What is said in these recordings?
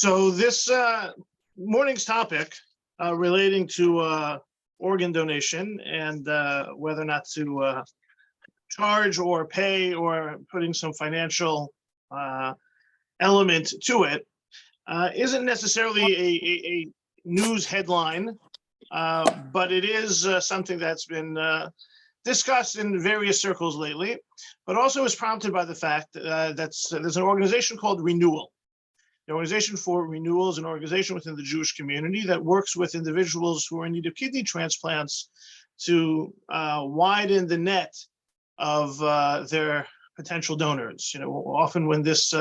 So this morning's topic relating to organ donation and whether or not to charge or pay or putting some financial element to it isn't necessarily a news headline, but it is something that's been discussed in various circles lately, but also is prompted by the fact that there's an organization called Renewal. The Organization for Renewal is an organization within the Jewish community that works with individuals who are in need of kidney transplants to widen the net of their potential donors. You know, often when this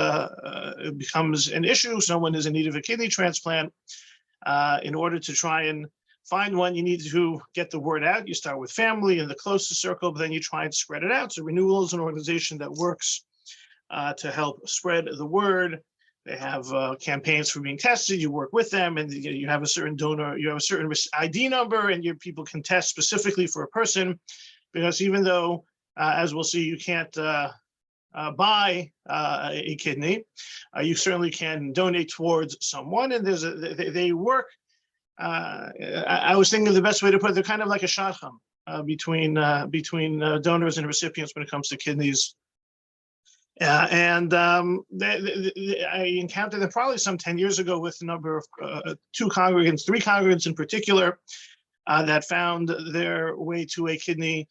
becomes an issue, someone is in need of a kidney transplant. In order to try and find one, you need to get the word out. You start with family and the closest circle, but then you try and spread it out. So Renewal is an organization that works to help spread the word. They have campaigns for being tested. You work with them, and you have a certain donor, you have a certain ID number, and your people can test specifically for a person, because even though, as we'll see, you can't buy a kidney, you certainly can donate towards someone. And they work. I was thinking the best way to put it, they're kind of like a shadchan between donors and recipients when it comes to kidneys. I encountered them probably some 10 years ago with a number of three congregants in particular, that found their way to a kidney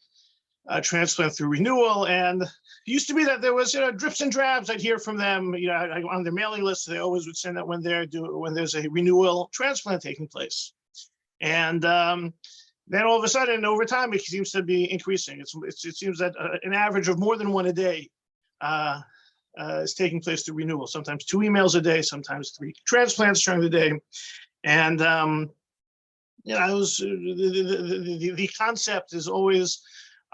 transplant through Renewal. And it used to be that there was, drips and drabs. I'd hear from them, on their mailing list. They always would send that when there's a Renewal transplant taking place. And then all of a sudden, over time, it seems to be increasing. It seems that an average of more than one a day is taking place through Renewal, sometimes 2 emails a day, sometimes 3 transplants during the day. And the concept is always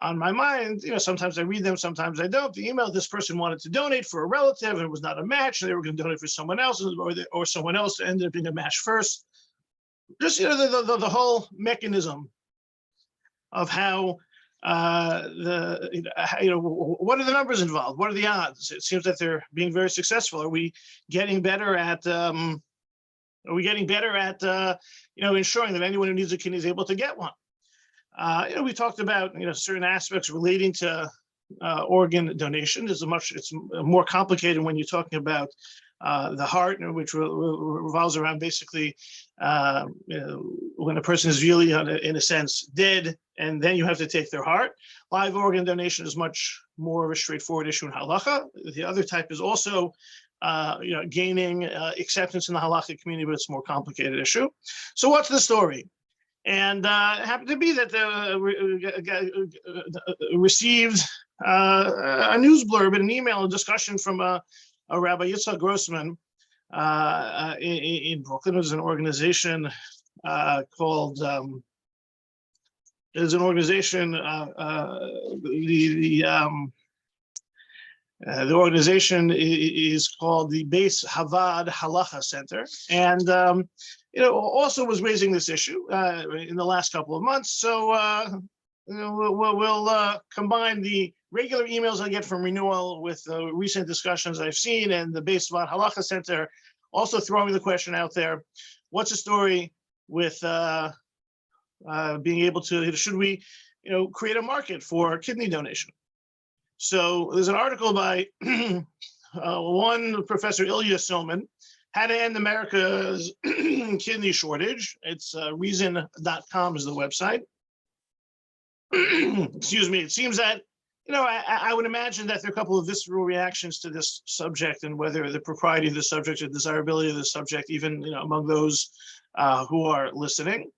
on my mind. Sometimes I read them, sometimes I don't. The email, this person wanted to donate for a relative and it was not a match, and they were going to donate for someone else, or someone else ended up being a match first. Just the whole mechanism of how what are the numbers involved? What are the odds? It seems that they're being very successful. Are we getting better at ensuring that anyone who needs a kidney is able to get one? We talked about certain aspects relating to organ donation. It's more complicated when you're talking about the heart, which revolves around basically when a person is really, in a sense, dead, and then you have to take their heart. Live organ donation is much more of a straightforward issue in halacha. The other type is also gaining acceptance in the halachic community, but it's a more complicated issue. So what's the story? And it happened to be that received a news blurb and an email, a discussion from a Rabbi Yitzhak Grossman in Brooklyn. It was an organization called, the organization is called the Beis Havad Halacha Center, and also was raising this issue in the last couple of months. So we'll combine the regular emails I get from Renewal with the recent discussions I've seen, and the Beis Havad Halacha Center also throwing the question out there: what's the story with being able to? Should we, create a market for kidney donation? So there's an article by one Professor Ilya Soman, How to End America's Kidney Shortage. It's reason.com is the website. Excuse me. It seems that, I would imagine that there are a couple of visceral reactions to this subject, and whether the propriety of the subject or desirability of the subject, even, among those who are listening.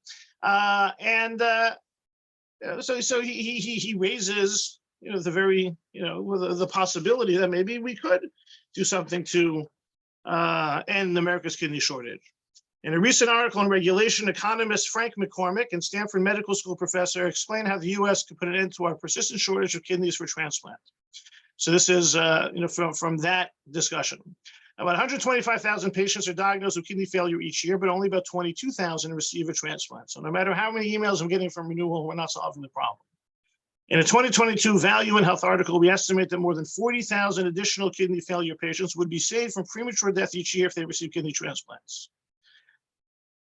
So he raises, the very, the possibility that maybe we could do something to end America's kidney shortage. In a recent article on regulation, economist Frank McCormick and Stanford Medical School professor explain how the U.S. could put an end to our persistent shortage of kidneys for transplant. So this is, from that discussion. About 125,000 patients are diagnosed with kidney failure each year, but only about 22,000 receive a transplant. So no matter how many emails I'm getting from Renewal, we're not solving the problem. In a 2022 Value in Health article, we estimate that more than 40,000 additional kidney failure patients would be saved from premature death each year if they receive kidney transplants.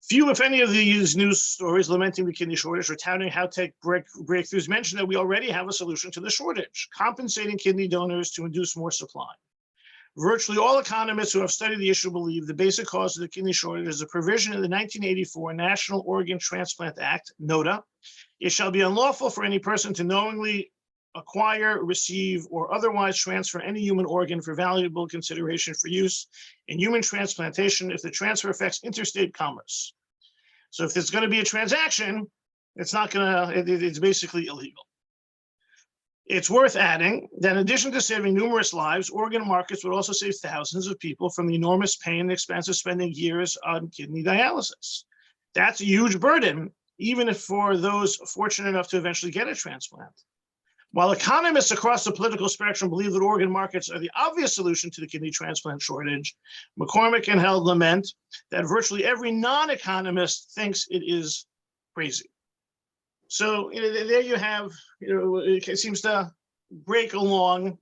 Few, if any, of these news stories lamenting the kidney shortage or touting how tech breakthroughs mention that we already have a solution to the shortage, compensating kidney donors to induce more supply. Virtually all economists who have studied the issue believe the basic cause of the kidney shortage is a provision in the 1984 National Organ Transplant Act, NOTA. It shall be unlawful for any person to knowingly acquire, receive, or otherwise transfer any human organ for valuable consideration for use in human transplantation if the transfer affects interstate commerce. So if there's going to be a transaction, it's not going to, it's basically illegal. It's worth adding that in addition to saving numerous lives, organ markets would also save thousands of people from the enormous pain and expense of spending years on kidney dialysis. That's a huge burden, even if for those fortunate enough to eventually get a transplant. While economists across the political spectrum believe that organ markets are the obvious solution to the kidney transplant shortage, McCormick and Held lament that virtually every non-economist thinks it is crazy. So there you have, it seems to break along,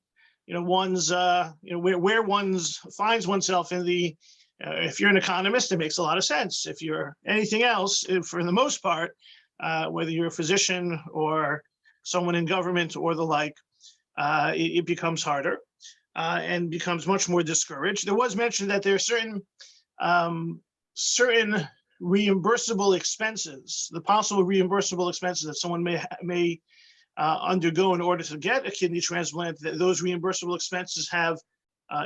one's, where one's finds oneself in the, if you're an economist, it makes a lot of sense. If you're anything else, for the most part, whether you're a physician or someone in government or the like, it becomes harder and becomes much more discouraged. There was mentioned that there are certain reimbursable expenses, the possible reimbursable expenses that someone may undergo in order to get a kidney transplant. Those reimbursable expenses have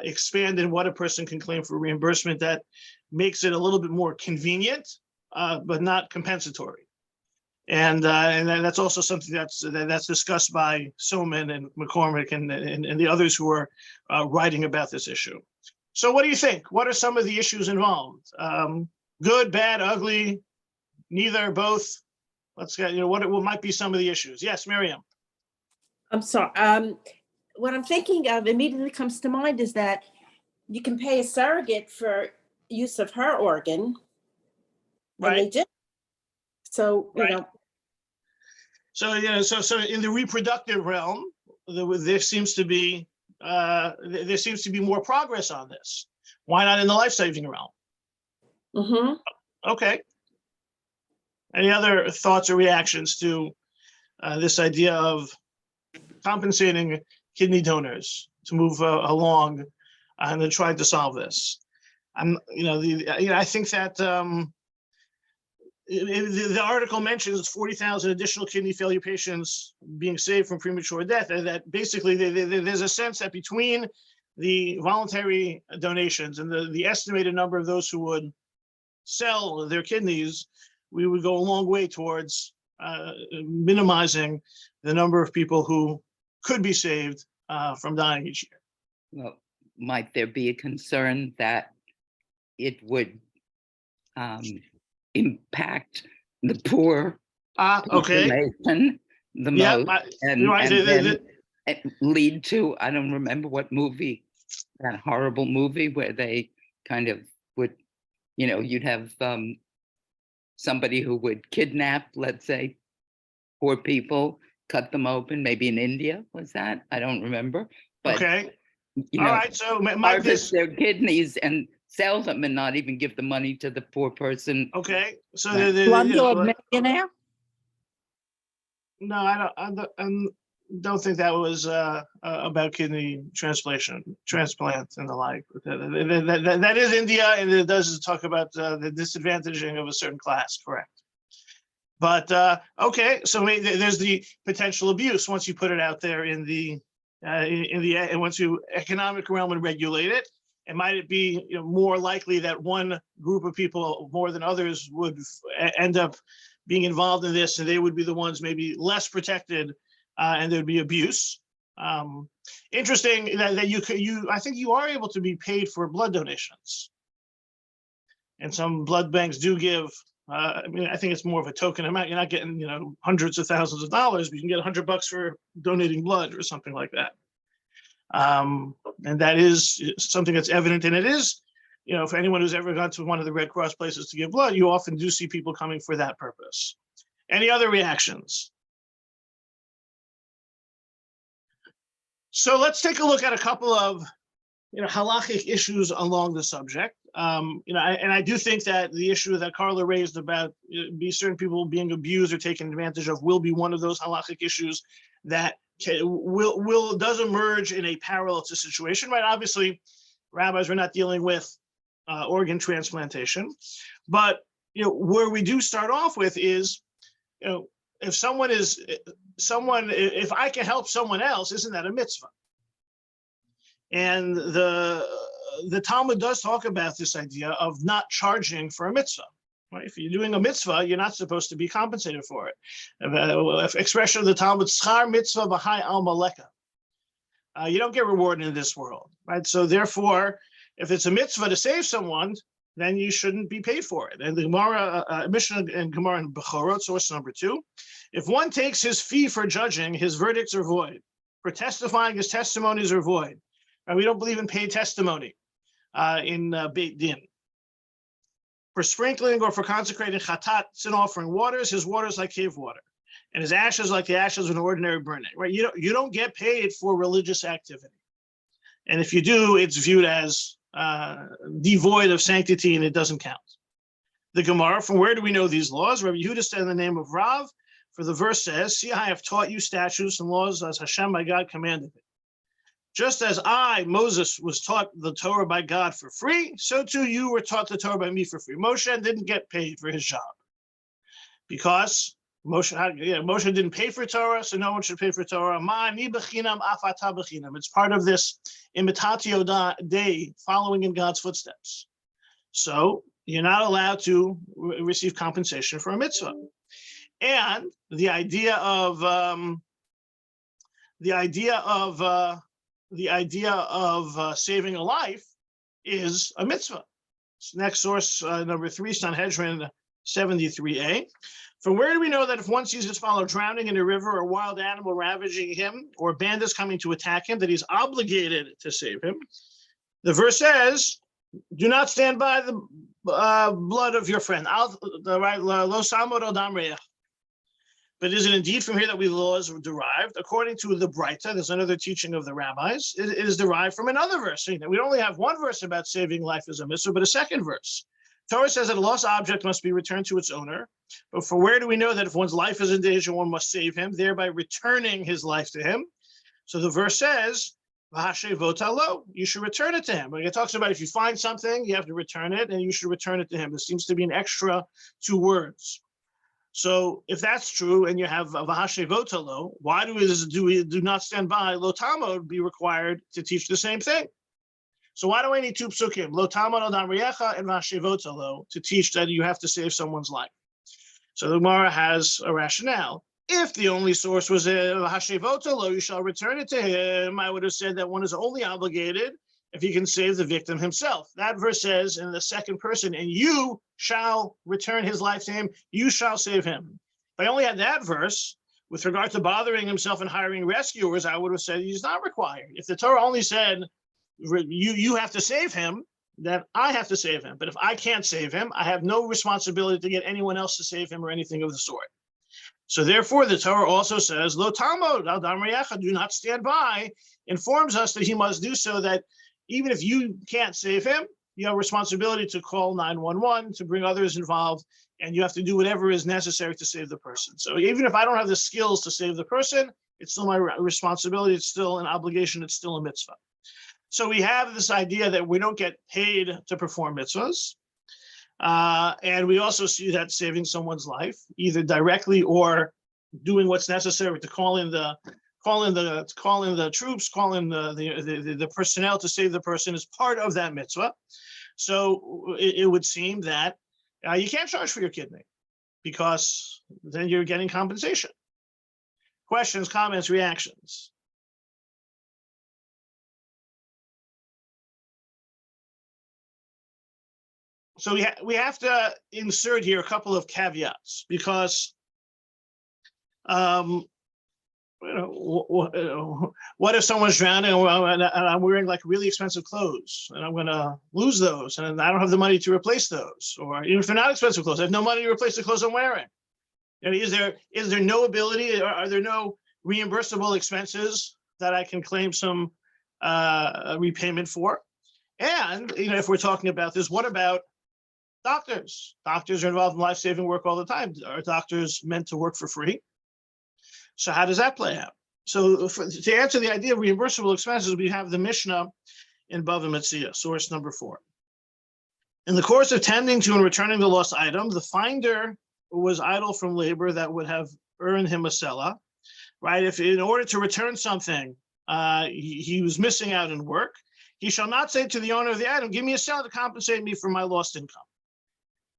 expanded what a person can claim for reimbursement. That makes it a little bit more convenient, but not compensatory. And that's also something that's discussed by Soman and McCormick and the others who are writing about this issue. So what do you think? What are some of the issues involved? Good, bad, ugly, neither, both? Let's get, what might be some of the issues. Yes, Miriam. I'm sorry. What I'm thinking of immediately comes to mind is that you can pay a surrogate for use of her organ. Right. And they did. So, right. So, so in the reproductive realm, there seems to be more progress on this. Why not in the life-saving realm? Mm-hmm. Okay. Any other thoughts or reactions to this idea of compensating kidney donors to move along and then try to solve this? I think that the article mentions 40,000 additional kidney failure patients being saved from premature death. That basically there's a sense that between the voluntary donations and the estimated number of those who would sell their kidneys, we would go a long way towards minimizing the number of people who could be saved from dying each year. Well, might there be a concern that it would impact the poor population the most, and then lead to, I don't remember what movie, that horrible movie where they kind of would, you'd have somebody who would kidnap, let's say, poor people, cut them open, maybe in India, was that? I don't remember. But, all right, so harvest their kidneys and sell them and not even give the money to the poor person. Okay, so Slumdog Millionaire? No, I don't think that was about kidney transplant and the like. That is India, and it does talk about the disadvantaging of a certain class, correct? But okay, so there's the potential abuse once you put it out there in the and once you economic realm and regulate it. And might it be more likely that one group of people more than others would end up being involved in this, and they would be the ones maybe less protected, and there'd be abuse. Interesting that I think you are able to be paid for blood donations, and some blood banks do give. I mean, I think it's more of a token amount. You're not getting hundreds of thousands of dollars, but you can get $100 for donating blood or something like that. And that is something that's evident, and it is, for anyone who's ever gone to one of the Red Cross places to give blood, you often do see people coming for that purpose. Any other reactions? So let's take a look at a couple of halachic issues along the subject. I do think that the issue that Carla raised about be certain people being abused or taken advantage of will be one of those halachic issues that does emerge in a parallel to situation, right? Obviously, rabbis are not dealing with organ transplantation, but where we do start off with is, if if I can help someone else, isn't that a mitzvah? And the Talmud does talk about this idea of not charging for a mitzvah. Right? If you're doing a mitzvah, you're not supposed to be compensated for it. Expression of the Talmud, schar mitzvah b'hai al maleka. You don't get rewarded in this world, right? So therefore, if it's a mitzvah to save someone, then you shouldn't be paid for it. And the Gemara, Mishnah and Gemara in Bechorot, source number 2, if one takes his fee for judging, his verdicts are void. For testifying, his testimonies are void. And we don't believe in paid testimony in Beit Din. For sprinkling or for consecrating chatat, sin offering waters, his waters like cave water, and his ashes like the ashes of an ordinary burning. Right? You don't get paid for religious activity, and if you do, it's viewed as devoid of sanctity, and it doesn't count. The Gemara, from where do we know these laws? Rabbi Yehuda said in the name of Rav, for the verse says, "See, I have taught you statutes and laws as Hashem my God commanded it." Just as I, Moses, was taught the Torah by God for free, so too you were taught the Torah by me for free. Moshe didn't get paid for his job because Moshe didn't pay for Torah, so no one should pay for Torah. It's part of this imitatio Dei, following in God's footsteps. So you're not allowed to receive compensation for a mitzvah. And the idea of saving a life is a mitzvah. Next source, number 3, Sanhedrin 73a. From where do we know that if one sees his follower drowning in a river or a wild animal ravaging him or bandits coming to attack him, that he's obligated to save him? The verse says, do not stand by the blood of your friend. But is it indeed from here that laws were derived? According to the Braita, there's another teaching of the rabbis, it is derived from another verse. We only have one verse about saving life as a mitzvah, but a second verse. Torah says that a lost object must be returned to its owner. But for where do we know that if one's life is in danger, one must save him, thereby returning his life to him? So the verse says, you should return it to him. It talks about if you find something, you have to return it, and you should return it to him. There seems to be an extra 2 words. So if that's true, and you have v'hashe votalo, why do we do not stand by? Lo tamod be required to teach the same thing. So why do I need 2 psukim? Lo tamod adam riyecha and v'hashe votalo to teach that you have to save someone's life. So the Gemara has a rationale. If the only source was v'hashe votalo, you shall return it to him, I would have said that one is only obligated if he can save the victim himself. That verse says in the second person, and you shall return his life to him, you shall save him. If I only had that verse, with regard to bothering himself and hiring rescuers, I would have said he's not required. If the Torah only said, you have to save him, then I have to save him. But if I can't save him, I have no responsibility to get anyone else to save him or anything of the sort. So therefore, the Torah also says, Lo tamod al dam riyecha, do not stand by, informs us that he must do so, that even if you can't save him, you have a responsibility to call 911, to bring others involved, and you have to do whatever is necessary to save the person. So even if I don't have the skills to save the person, it's still my responsibility, it's still an obligation, it's still a mitzvah. So we have this idea that we don't get paid to perform mitzvahs. And we also see that saving someone's life, either directly or doing what's necessary to call in the troops, call in the personnel to save the person, is part of that mitzvah. So it would seem that you can't charge for your kidney because then you're getting compensation. Questions, comments, reactions? So we have to insert here a couple of caveats because what if someone's drowning and I'm wearing like really expensive clothes and I'm going to lose those and I don't have the money to replace those? Or even if they're not expensive clothes, I have no money to replace the clothes I'm wearing. Is there no ability, are there no reimbursable expenses that I can claim some repayment for. And, if we're talking about this, what about doctors? Doctors are involved in life-saving work all the time. Are doctors meant to work for free? So how does that play out? So to answer the idea of reimbursable expenses, we have the Mishnah in Bava Metzia, source number 4. In the course of tending to and returning the lost item, the finder was idle from labor that would have earned him a sela, right? If in order to return something, he was missing out in work, he shall not say to the owner of the item, give me a sela to compensate me for my lost income.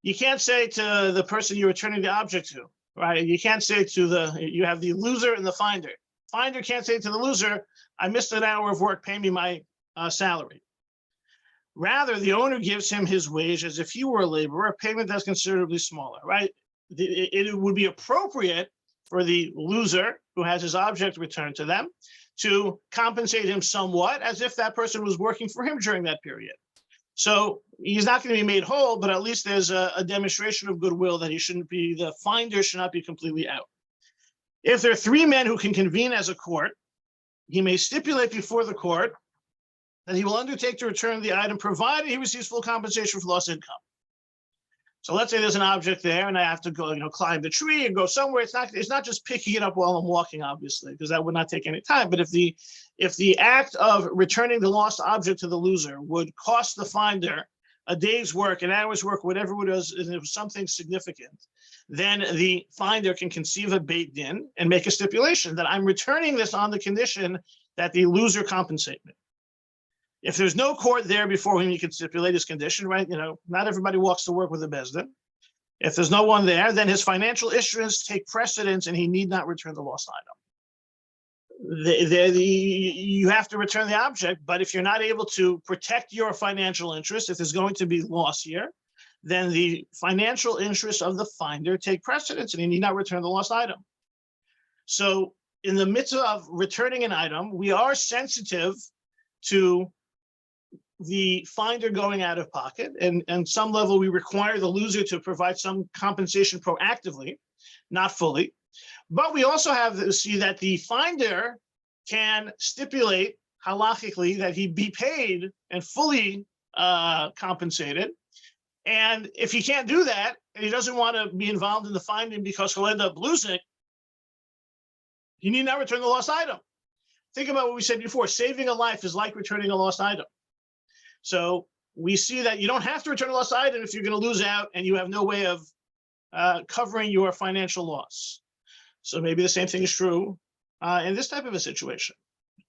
You can't say to the person you're returning the object to, right? You can't say to you have the loser and the finder. Finder can't say to the loser, I missed an hour of work, pay me my salary. Rather, the owner gives him his wage as if he were a laborer, a payment that's considerably smaller, right? It would be appropriate for the loser who has his object returned to them to compensate him somewhat as if that person was working for him during that period. So he's not going to be made whole, but at least there's a demonstration of goodwill that the finder should not be completely out. If there are 3 men who can convene as a court, he may stipulate before the court that he will undertake to return the item provided he receives full compensation for lost income. So let's say there's an object there and I have to go, climb the tree and go somewhere. It's not just picking it up while I'm walking, obviously, because that would not take any time. But if the act of returning the lost object to the loser would cost the finder a day's work, an hour's work, whatever it was, and it was something significant, then the finder can conceive a beit din and make a stipulation that I'm returning this on the condition that the loser compensate me. If there's no court there before him, he can stipulate his condition, right? Not everybody walks to work with a bezdin. If there's no one there, then his financial interests take precedence and he need not return the lost item. You have to return the object, but if you're not able to protect your financial interests, if there's going to be loss here, then the financial interests of the finder take precedence and he need not return the lost item. So in the midst of returning an item, we are sensitive to the finder going out of pocket, and some level we require the loser to provide some compensation proactively, not fully. But we also have to see that the finder can stipulate halachically that he be paid and fully compensated. And if he can't do that, and he doesn't want to be involved in the finding because he'll end up losing, he need not return the lost item. Think about what we said before. Saving a life is like returning a lost item. So we see that you don't have to return a lost item if you're going to lose out and you have no way of covering your financial loss. So maybe the same thing is true in this type of a situation.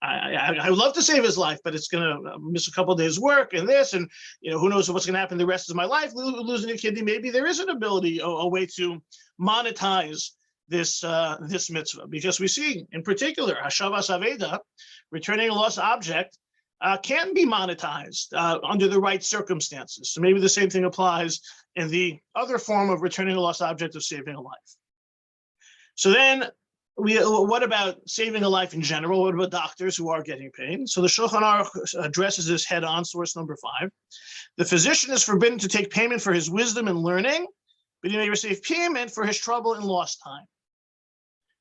I would love to save his life, but it's going to miss a couple of days' work and this, and who knows what's going to happen the rest of my life, losing a kidney. Maybe there is an ability, a way to monetize this mitzvah, because we see in particular hashavas aveda, returning a lost object, can be monetized under the right circumstances. So maybe the same thing applies in the other form of returning a lost object of saving a life. So then what about saving a life in general? What about doctors who are getting paid? So the Shulchan Aruch addresses this head on, source number 5. The physician is forbidden to take payment for his wisdom and learning, but he may receive payment for his trouble and lost time.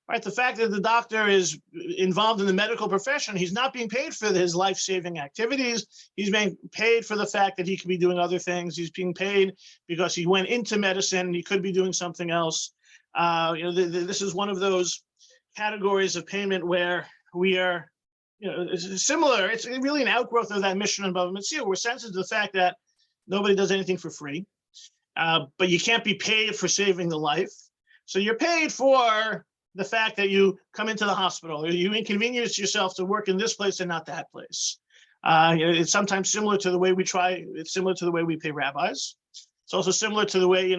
Right, the fact that the doctor is involved in the medical profession, he's not being paid for his life-saving activities. He's being paid for the fact that he could be doing other things. He's being paid because he went into medicine and he could be doing something else. This is one of those categories of payment where we are, it's similar. It's really an outgrowth of that mission in Bava Metzia. We're sensitive to the fact that nobody does anything for free, but you can't be paid for saving the life. So you're paid for the fact that you come into the hospital, or you inconvenience yourself to work in this place and not that place. It's sometimes similar to the way it's similar to the way we pay rabbis. It's also similar to the way,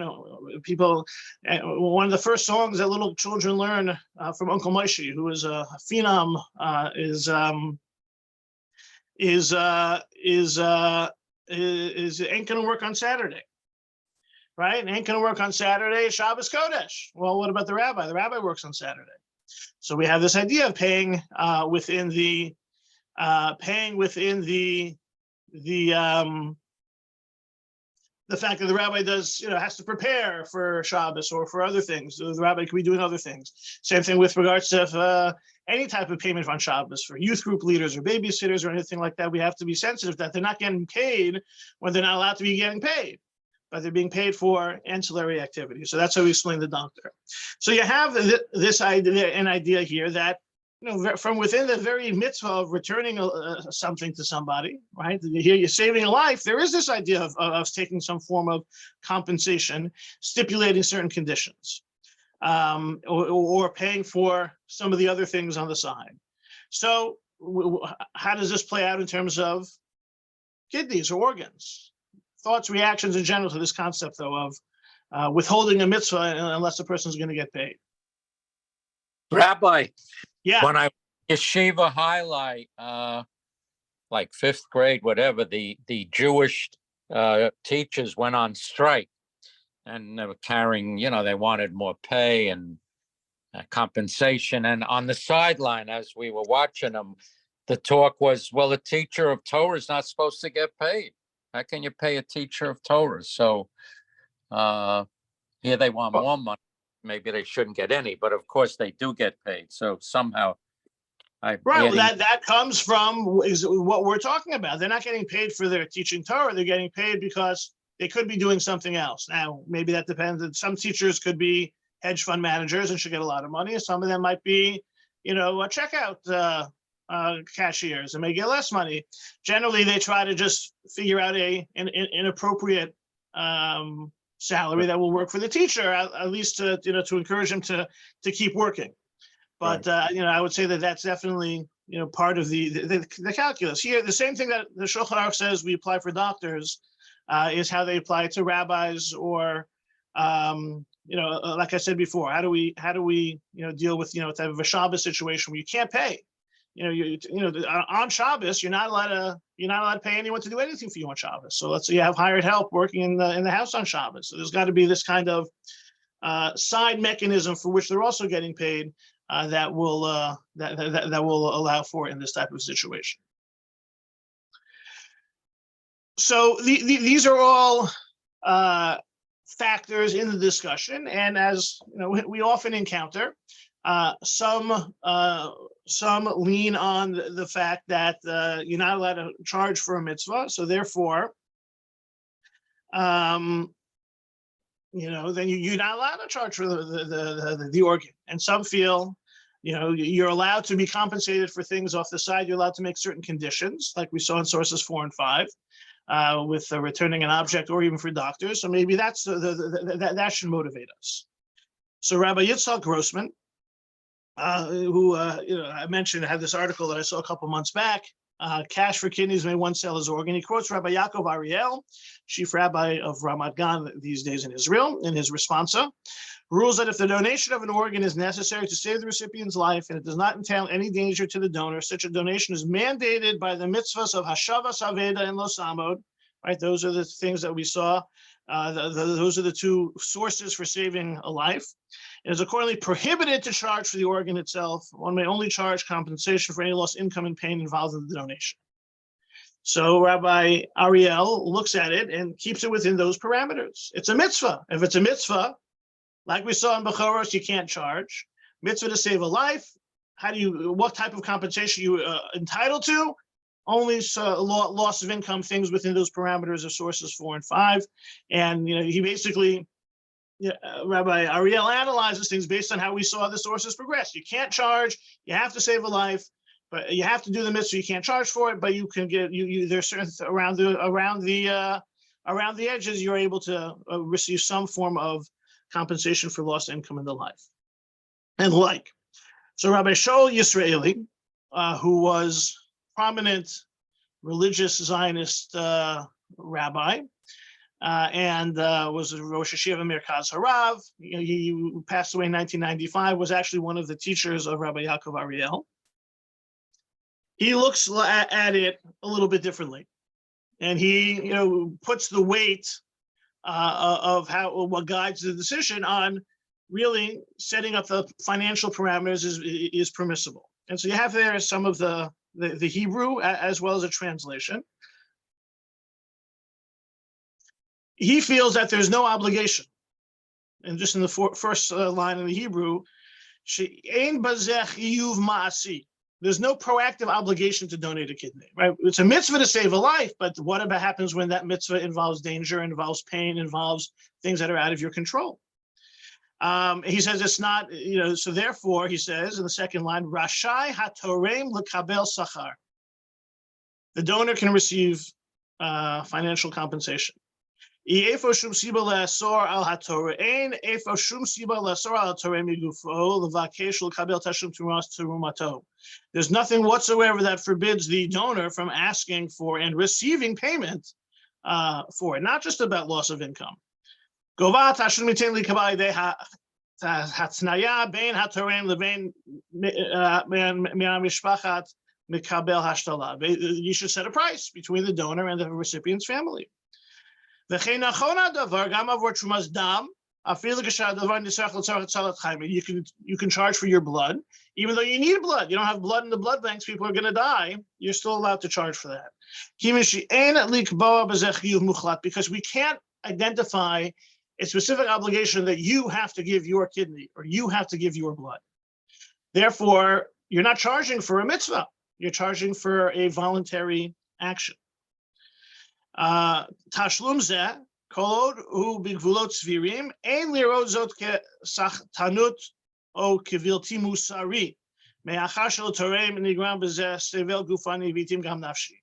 people, one of the first songs that little children learn from Uncle Moshe, who is a phenom, ain't gonna work on Saturday. Right? And ain't going to work on Saturday, Shabbos Kodesh. Well, what about the rabbi? The rabbi works on Saturday. So we have this idea of paying within the the fact that the rabbi does, has to prepare for Shabbos or for other things. The rabbi could be doing other things. Same thing with regards to any type of payment on Shabbos for youth group leaders or babysitters or anything like that. We have to be sensitive that they're not getting paid when they're not allowed to be getting paid, but they're being paid for ancillary activities. So that's how we explain the doctor. So you have this idea, an idea here that, from within the very mitzvah of returning something to somebody, right? Here you're saving a life. There is this idea of taking some form of compensation, stipulating certain conditions, or paying for some of the other things on the side. So how does this play out in terms of kidneys or organs? Thoughts, reactions in general to this concept, though, of withholding a mitzvah unless the person's going to get paid. Rabbi, yeah, when I yeshiva highlight, like 5th grade, whatever, the Jewish teachers went on strike, and they were carrying, they wanted more pay and compensation. And on the sideline, as we were watching them, the talk was, well, a teacher of Torah is not supposed to get paid. How can you pay a teacher of Torah? So here they want more money. Maybe they shouldn't get any, but of course they do get paid. So somehow right. Well, that comes from is what we're talking about. They're not getting paid for their teaching Torah. They're getting paid because they could be doing something else. Now, maybe that depends. Some teachers could be hedge fund managers and should get a lot of money. And some of them might be, a checkout cashiers and may get less money. Generally, they try to just figure out an appropriate salary that will work for the teacher, at least to encourage him to keep working. But right. I would say that that's definitely part of the calculus here. The same thing that the Shulchan Aruch says we apply for doctors is how they apply to rabbis, or like I said before, how do we deal with type of a Shabbos situation where you can't pay. On Shabbos, you're not allowed to pay anyone to do anything for you on Shabbos. So let's say you have hired help working in the house on Shabbos. So there's got to be this kind of side mechanism for which they're also getting paid that will allow for it in this type of situation. So these are all factors in the discussion, and as we often encounter, some lean on the fact that you're not allowed to charge for a mitzvah, so therefore, then you're not allowed to charge for the organ. And some feel, you're allowed to be compensated for things off the side. You're allowed to make certain conditions, like we saw in sources 4 and 5, with returning an object, or even for doctors. So maybe that's that should motivate us. So Rabbi Yitzhak Grossman, who I mentioned, had this article that I saw a couple months back. Cash for kidneys may one sell his organ. He quotes Rabbi Yaakov Ariel, chief rabbi of Ramat Gan these days in Israel, in his responsa, rules that if the donation of an organ is necessary to save the recipient's life and it does not entail any danger to the donor, such a donation is mandated by the mitzvahs of Hashavas Aveda and Lo Samod. Right, those are the things that we saw. Those are the two sources for saving a life. It is accordingly prohibited to charge for the organ itself. One may only charge compensation for any lost income and pain involved in the donation. So Rabbi Ariel looks at it and keeps it within those parameters. It's a mitzvah. If it's a mitzvah, like we saw in Bechoros, you can't charge. Mitzvah to save a life. What type of compensation you entitled to? Only loss of income, things within those parameters of sources 4 and 5. And he basically, Rabbi Ariel analyzes things based on how we saw the sources progress. You can't charge, you have to save a life, but you have to do the mitzvah, you can't charge for it, but you can get, there's certain, around the edges, you're able to receive some form of compensation for lost income in the life. And like, so Rabbi Shaul Yisraeli, who was prominent religious Zionist rabbi, and was a Rosh Hashiva Merkaz Harav. He passed away in 1995, was actually one of the teachers of Rabbi Yaakov Ariel. He looks at it a little bit differently. And he puts the weight of what guides the decision on really setting up the financial parameters is permissible. And so you have there some of the Hebrew as well as a translation. he feels that there's no obligation. And just in the first line in the Hebrew, she'ein bazeh chiyuv ma'asi. There's no proactive obligation to donate a kidney, right? It's a mitzvah to save a life, but what about happens when that mitzvah involves danger, involves pain, involves things that are out of your control? He says it's not, so therefore, he says in the second line, Rashai hatorem lekabel sachar. The donor can receive financial compensation. Efo shum siba le'asor al hatoreh, ein efo shum siba le'asor al hatoreh migufo levakesh lekabel tashum terumato. There's nothing whatsoever that forbids the donor from asking for and receiving payment for it, not just about loss of income. Govat tashum mitain likabal yedei hatznaya bein hatorem lebein me'amishpachat mikabel hashtala. You should set a price between the donor and the recipient's family. You can charge for your blood, even though you need blood. You don't have blood in the blood banks, people are going to die. You're still allowed to charge for that. Because we can't identify a specific obligation that you have to give your kidney or you have to give your blood. Therefore, you're not charging for a mitzvah. You're charging for a voluntary action. Tashlum zeh kol od hu bigvulot svirim ein lirot zot kesachtanut o kevilti musari me'achar shelo torem nigram bezeh sevel gufani vitim gam nafshi.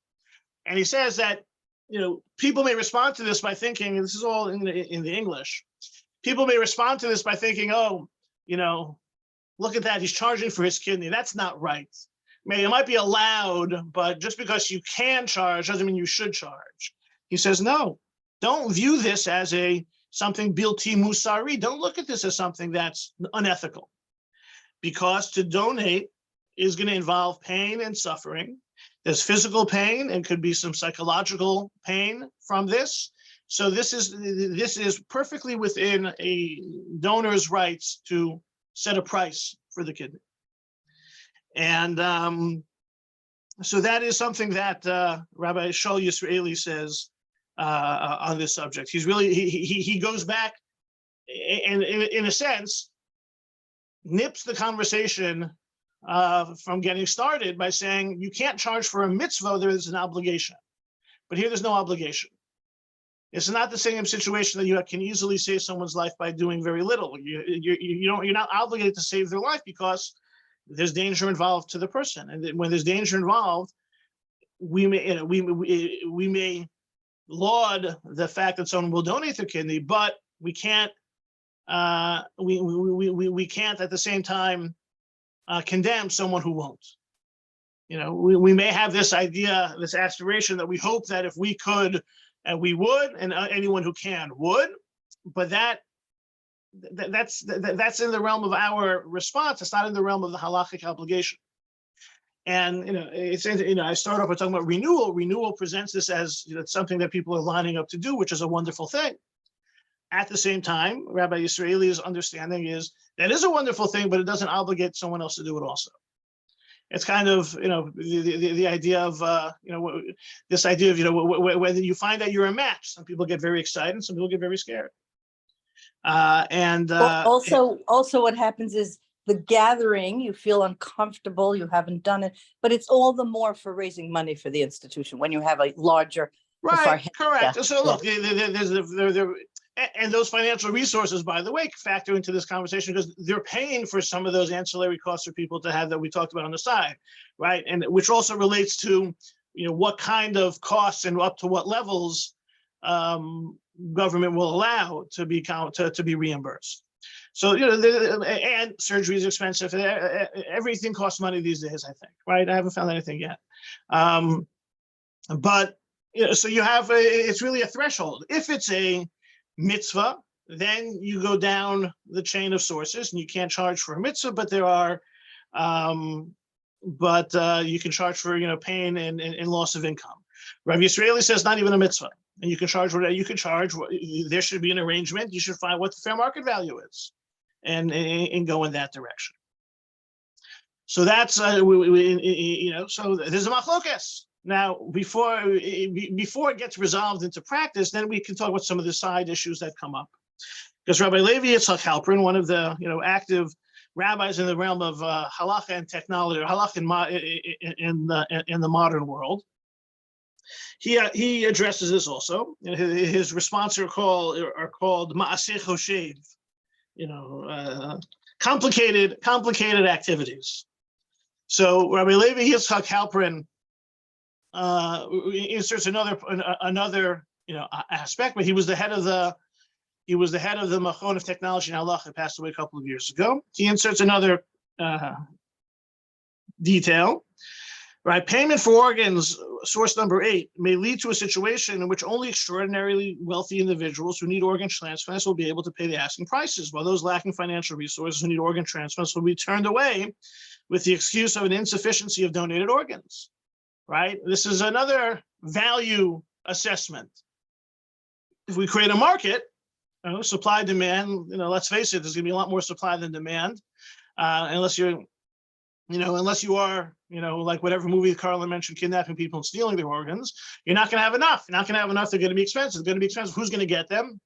And he says that people may respond to this by thinking, and this is all in the English. People may respond to this by thinking, look at that, he's charging for his kidney. That's not right. It might be allowed, but just because you can charge doesn't mean you should charge. He says, no, don't view this as something bilti musari. Don't look at this as something that's unethical, because to donate is going to involve pain and suffering. There's physical pain and could be some psychological pain from this. So this is perfectly within a donor's rights to set a price for the kidney. And so that is something that Rabbi Shaul Yisraeli says on this subject. He's really, he goes back and in a sense, nips the conversation from getting started by saying you can't charge for a mitzvah, there is an obligation. But here there's no obligation. It's not the same situation that you can easily save someone's life by doing very little. You're not obligated to save their life because there's danger involved to the person. And when there's danger involved, we may laud the fact that someone will donate their kidney, but we can't we can't at the same time condemn someone who won't. We may have this idea, this aspiration that we hope that if we could, and we would, and anyone who can would, but that's in the realm of our response. It's not in the realm of the halachic obligation. And I start off by talking about renewal. Renewal presents this as something that people are lining up to do, which is a wonderful thing. At the same time, Rabbi Yisraeli's understanding is that is a wonderful thing, but it doesn't obligate someone else to do it also. It's kind of the idea of this idea of whether you find that you're a match. Some people get very excited, some people get very scared. Also what happens is the gathering, you feel uncomfortable, you haven't done it, but it's all the more for raising money for the institution when you have a larger. Right, correct. Yeah. So look, and those financial resources, by the way, factor into this conversation because they're paying for some of those ancillary costs for people to have that we talked about on the side, right? And which also relates to, what kind of costs and up to what levels government will allow to be reimbursed. So, and surgery is expensive. Everything costs money these days, I think, right? I haven't found anything yet. But, so you have, it's really a threshold. If it's a mitzvah, then you go down the chain of sources and you can't charge for a mitzvah, but there are, you can charge for, pain and loss of income. Rabbi Yisraeli says not even a mitzvah. And you can charge whatever you can charge. There should be an arrangement. You should find what the fair market value is and go in that direction. So that's, so there's a machlokes. Now, before it gets resolved into practice, then we can talk about some of the side issues that come up. Because Rabbi Levi Yitzchak Halperin, one of the active rabbis in the realm of halacha and technology, or halacha in the modern world, he addresses this also. His responses are called Ma'aseh Choshev, complicated activities. So Rabbi Levi Yitzchak Halperin inserts another aspect, but he was the head of the Machon of Technology and Halacha, passed away a couple of years ago. He inserts another detail, right? Payment for organs, source number 8, may lead to a situation in which only extraordinarily wealthy individuals who need organ transplants will be able to pay the asking prices, while those lacking financial resources who need organ transplants will be turned away with the excuse of an insufficiency of donated organs, right? This is another value assessment. If we create a market, supply, demand, let's face it, there's gonna be a lot more supply than demand, unless you are, like whatever movie Carla mentioned, kidnapping people and stealing their organs, you're not gonna have enough. You're not gonna have enough, they're gonna be expensive. They're gonna be expensive. Who's gonna get them?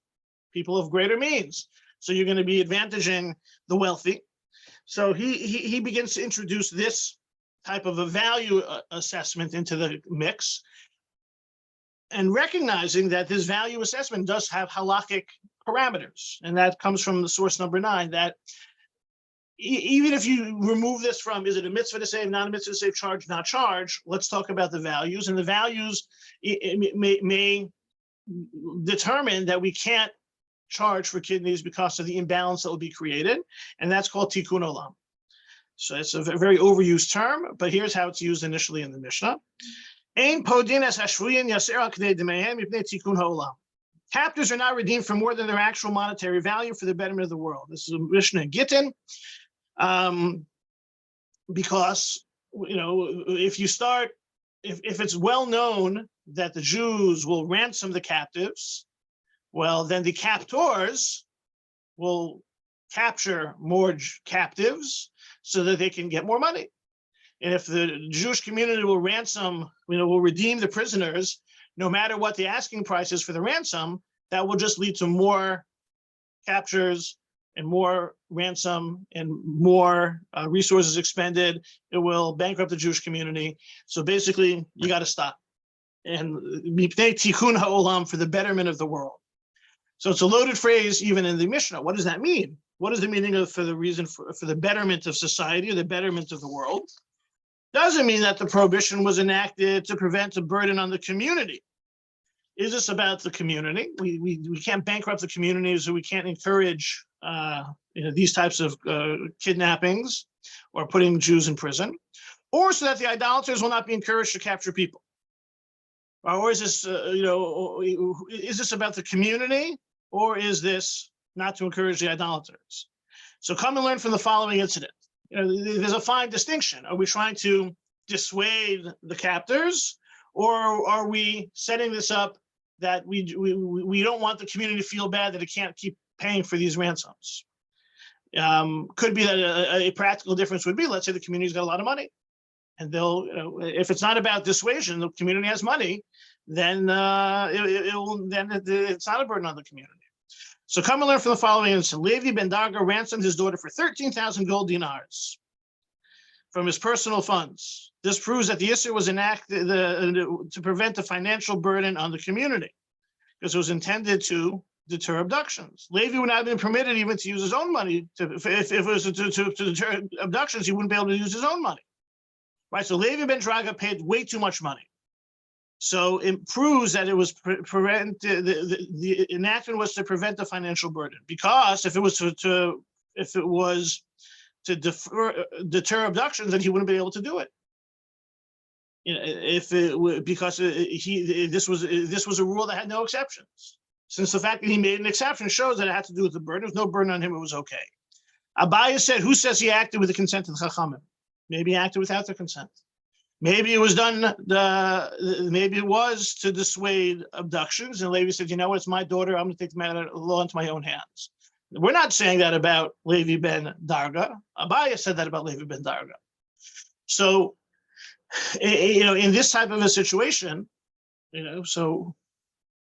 People of greater means. So you're gonna be advantaging the wealthy. So he begins to introduce this type of a value assessment into the mix, and recognizing that this value assessment does have halakhic parameters, and that comes from the source number 9, that even if you remove this from, is it a mitzvah to save, not a mitzvah to save, charge, not charge, let's talk about the values. And the values may determine that we can't charge for kidneys because of the imbalance that will be created, and that's called Tikkun Olam. So it's a very overused term, but here's how it's used initially in the Mishnah. Captives are not redeemed for more than their actual monetary value for the betterment of the world. This is a Mishnah in Gittin, because if it's well known that the Jews will ransom the captives, well, then the captors will capture more captives so that they can get more money. And if the Jewish community will will redeem the prisoners, no matter what the asking price is for the ransom, that will just lead to more captures and more ransom and more resources expended. It will bankrupt the Jewish community. So basically, you got to stop. And Tikkun Olam, for the betterment of the world. So it's a loaded phrase even in the Mishnah. What does that mean? What is the meaning of for the betterment of society or the betterment of the world? Doesn't mean that the prohibition was enacted to prevent a burden on the community. Is this about the community? We can't bankrupt the community, so we can't encourage these types of kidnappings or putting Jews in prison, or so that the idolaters will not be encouraged to capture people. Or is this is this about the community, or is this not to encourage the idolaters? So come and learn from the following incident. There's a fine distinction. Are we trying to dissuade the captors, or are we setting this up that we don't want the community to feel bad that it can't keep paying for these ransoms? Could be that a practical difference would be, let's say the community's got a lot of money, and they'll, if it's not about dissuasion, the community has money, then it's not a burden on the community. So come and learn from the following instance. Levi ben Darga ransomed his daughter for 13,000 gold dinars from his personal funds. This proves that the Isser was enacted to prevent the financial burden on the community, because it was intended to deter abductions. Levi would not have been permitted even to use his own money. If it was to deter abductions, he wouldn't be able to use his own money. Right, so Levi ben Darga paid way too much money. So it proves that it was the enactment was to prevent the financial burden, because if it was to deter abductions, then he wouldn't be able to do it. This was a rule that had no exceptions. Since the fact that he made an exception shows that it had to do with the burden. There was no burden on him; it was okay. Abaye said, "Who says he acted with the consent of the Chachamim? Maybe he acted without their consent. Maybe it was done. Maybe it was to dissuade abductions." And Levi said, "You know what? It's my daughter. I'm going to take the matter of law into my own hands." We're not saying that about Levi ben Darga. Abaye said that about Levi ben Darga. So in this type of a situation, so,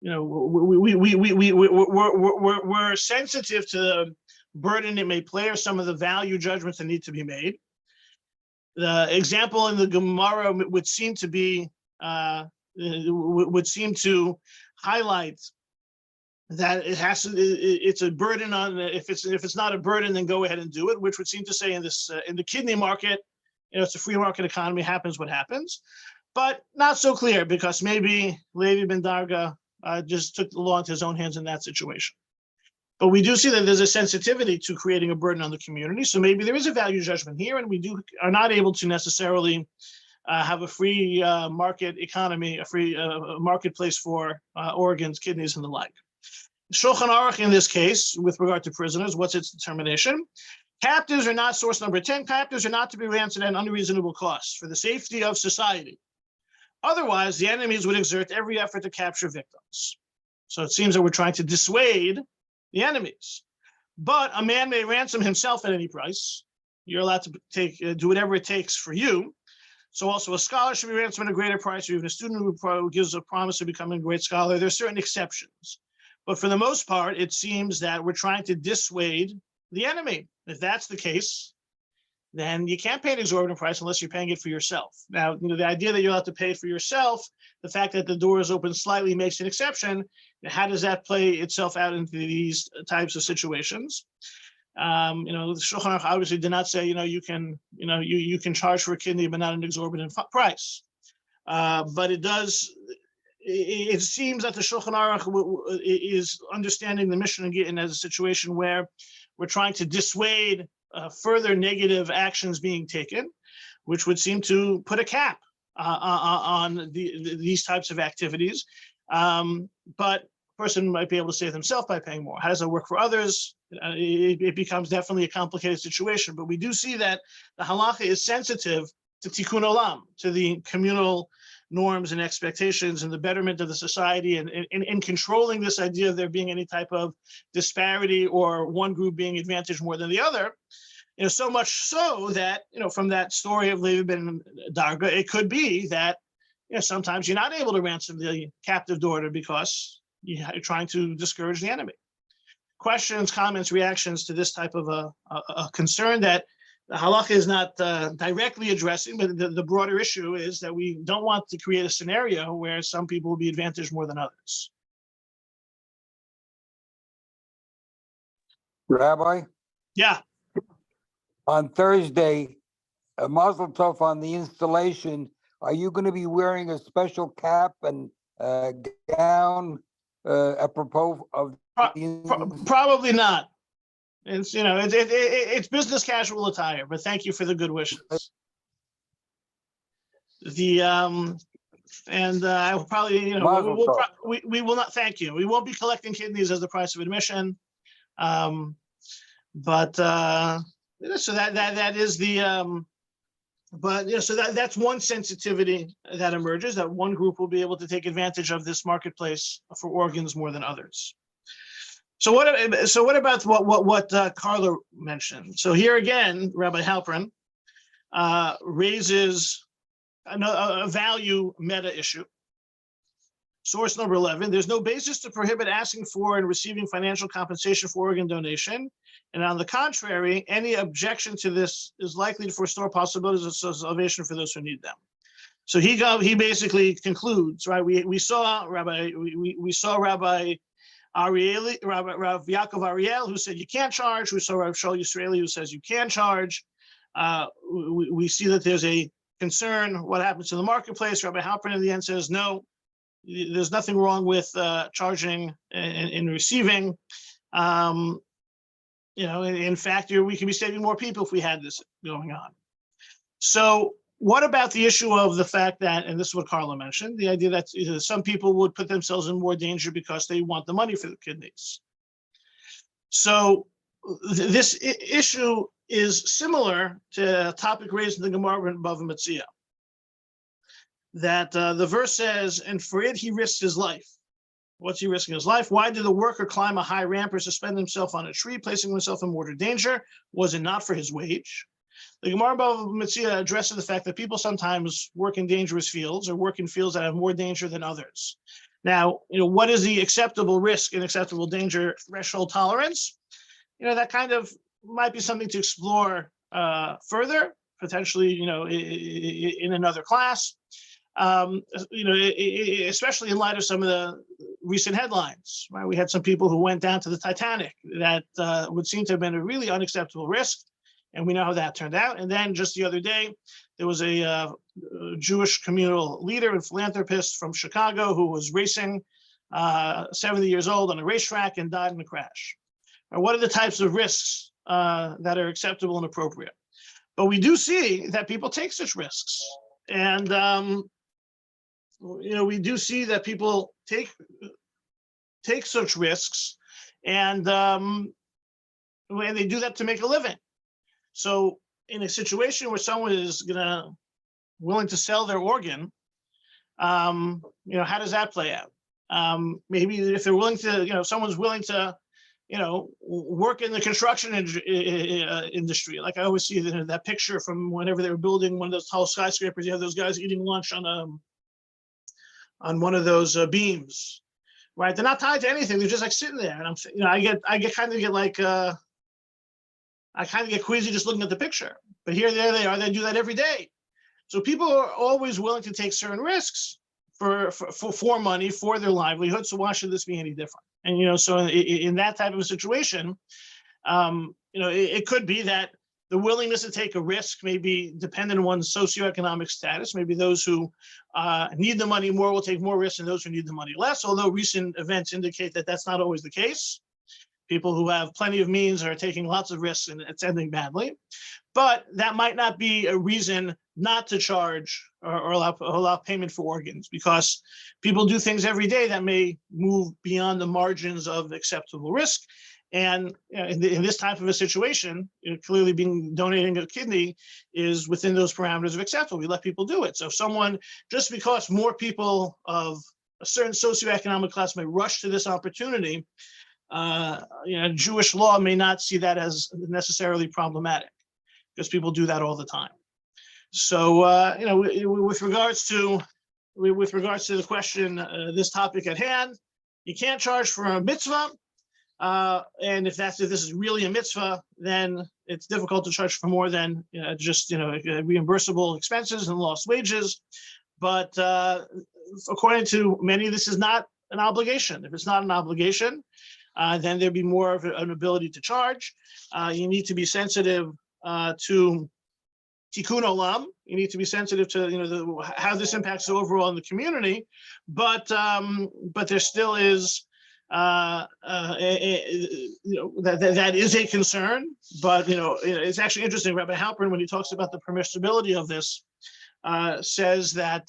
we're sensitive to the burden it may play or some of the value judgments that need to be made. The example in the Gemara would seem to be, would seem to highlight that it's a burden on, if it's not a burden, then go ahead and do it, which would seem to say in this, in the kidney market, it's a free market economy, happens what happens, but not so clear, because maybe Levi ben Darga just took the law into his own hands in that situation. But we do see that there's a sensitivity to creating a burden on the community. So maybe there is a value judgment here, and we are not able to necessarily have a free market economy, a free marketplace for organs, kidneys, and the like. Shulchan Aruch in this case, with regard to prisoners, what's its determination? Captives are not, source number 10, captives are not to be ransomed at unreasonable costs for the safety of society. Otherwise, the enemies would exert every effort to capture victims. So it seems that we're trying to dissuade the enemies. But a man may ransom himself at any price. You're allowed to do whatever it takes for you. So also a scholar should be ransomed at a greater price, or even a student who gives a promise of becoming a great scholar. There are certain exceptions. But for the most part, it seems that we're trying to dissuade the enemy. If that's the case, then you can't pay an exorbitant price unless you're paying it for yourself. Now, the idea that you're allowed to pay it for yourself, the fact that the door is open slightly makes an exception. How does that play itself out into these types of situations? The Shulchan Aruch obviously did not say, you can charge for a kidney, but not an exorbitant price. But it seems that the Shulchan Aruch is understanding the Mishnah and Gittin as a situation where we're trying to dissuade further negative actions being taken, which would seem to put a cap on these types of activities. But a person might be able to save themselves by paying more. How does that work for others? It becomes definitely a complicated situation. But we do see that the halacha is sensitive to Tikkun Olam, to the communal norms and expectations and the betterment of the society, and in controlling this idea of there being any type of disparity or one group being advantaged more than the other. So much so that, from that story of Levi ben Darga, it could be that sometimes you're not able to ransom the captive daughter because you're trying to discourage the enemy. Questions, comments, reactions to this type of a concern that the halakha is not directly addressing, but the broader issue is that we don't want to create a scenario where some people will be advantaged more than others. Rabbi? Yeah. On Thursday, a Mazel Tov on the installation. Are you going to be wearing a special cap and gown apropos of Probably not. It's it's business casual attire, but thank you for the good wishes. I will probably we will not, thank you. We won't be collecting kidneys as the price of admission. So that is the so that's one sensitivity that emerges, that one group will be able to take advantage of this marketplace for organs more than others. So what about what Carla mentioned? So here again, Rabbi Halpern raises a value meta issue. Source number 11, there's no basis to prohibit asking for and receiving financial compensation for organ donation. And on the contrary, any objection to this is likely to forestall possibilities of salvation for those who need them. So he basically concludes, right? We saw Rabbi Ariel, Rav Yaakov Ariel, who said you can't charge. We saw Rav Shaul Yisraeli, who says you can charge. We see that there's a concern what happens to the marketplace. Rabbi Halpern in the end says no, there's nothing wrong with charging and receiving. In fact, we can be saving more people if we had this going on. So what about the issue of the fact that, and this is what Carla mentioned, the idea that some people would put themselves in more danger because they want the money for the kidneys. So this issue is similar to a topic raised in the Gemara in Bava Metzia, that the verse says, and for it he risks his life. What's he risking his life? Why did the worker climb a high ramp or suspend himself on a tree, placing himself in mortal danger? Was it not for his wage? The Gemara Bava Metzia addresses the fact that people sometimes work in dangerous fields or work in fields that have more danger than others. Now, what is the acceptable risk and acceptable danger threshold tolerance? That kind of might be something to explore further, potentially, in another class. Especially in light of some of the recent headlines, right? We had some people who went down to the Titanic that would seem to have been a really unacceptable risk, and we know how that turned out. And then just the other day, there was a Jewish communal leader and philanthropist from Chicago who was racing, 70 years old, on a racetrack and died in a crash. What are the types of risks that are acceptable and appropriate? But we do see that people take such risks, and we do see that people take such risks, and they do that to make a living. So in a situation where someone is willing to sell their organ, how does that play out? Maybe if they're willing to, if someone's willing to, work in the construction industry. Like I always see that picture from whenever they were building one of those tall skyscrapers, you have those guys eating lunch on one of those beams, right? They're not tied to anything. They're just like sitting there. And I kind of get queasy just looking at the picture. But here, there they are. They do that every day. So people are always willing to take certain risks for money, for their livelihood. So why should this be any different? And, so in that type of a situation, it could be that the willingness to take a risk may be dependent on one's socioeconomic status. Maybe those who need the money more will take more risks than those who need the money less, although recent events indicate that that's not always the case. People who have plenty of means are taking lots of risks and it's ending badly. But that might not be a reason not to charge or allow payment for organs, because people do things every day that may move beyond the margins of acceptable risk. And in this type of a situation, clearly donating a kidney is within those parameters of acceptable. We let people do it. So if someone, just because more people of a certain socioeconomic class may rush to this opportunity, Jewish law may not see that as necessarily problematic, because people do that all the time. So, with regards to the question, this topic at hand, you can't charge for a mitzvah. And if this is really a mitzvah, then it's difficult to charge for more than just reimbursable expenses and lost wages. But according to many, this is not an obligation. If it's not an obligation, then there'd be more of an ability to charge. You need to be sensitive to Tikkun Olam. You need to be sensitive to how this impacts the overall in the community. But there still is. That is a concern, but it's actually interesting. Rabbi Halpern, when he talks about the permissibility of this, says that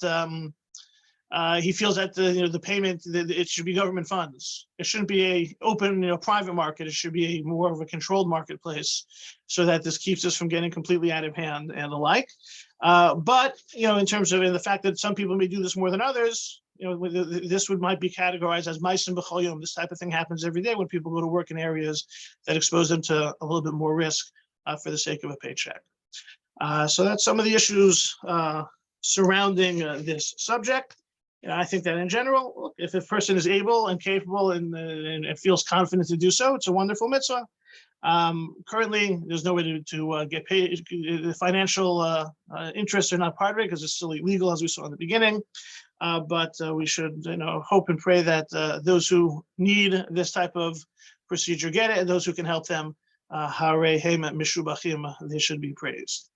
he feels that the payment, it should be government funds. It shouldn't be a open private market. It should be more of a controlled marketplace, so that this keeps us from getting completely out of hand and the like. But in terms of the fact that some people may do this more than others, this might be categorized as ma'asim b'chol yom. This type of thing happens every day when people go to work in areas that expose them to a little bit more risk for the sake of a paycheck. So that's some of the issues surrounding this subject. I think that in general, if a person is able and capable and feels confident to do so, it's a wonderful mitzvah. Currently, there's no way to get paid. The financial interests are not part of it because it's still illegal, as we saw in the beginning. But we should, hope and pray that those who need this type of procedure get it, and those who can help them, harei hem mishubachim, they should be praised.